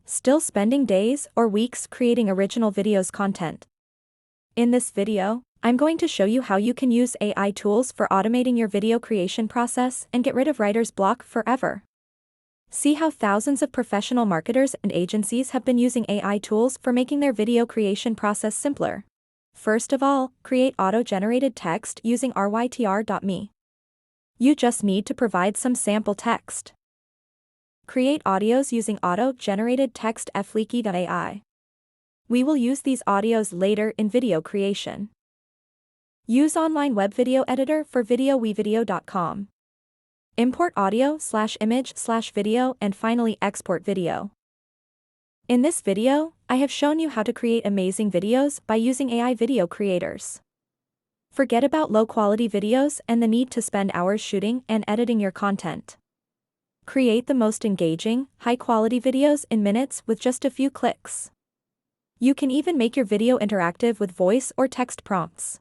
Still spending days or weeks creating original videos content? In this video, I'm going to show you how you can use AI tools for automating your video creation process and get rid of writer's block forever. See how thousands of professional marketers and agencies have been using AI tools for making their video creation process simpler. First of all, create auto-generated text using rytr.me. You just need to provide some sample text. Create audios using auto-generated text fleeky.ai. We will use these audios later in video creation. Use online web video editor for videowevideo.com. Import audio/image/video and finally export video. In this video, I have shown you how to create amazing videos by using AI video creators. Forget about low-quality videos and the need to spend hours shooting and editing your content. Create the most engaging, high-quality videos in minutes with just a few clicks. You can even make your video interactive with voice or text prompts.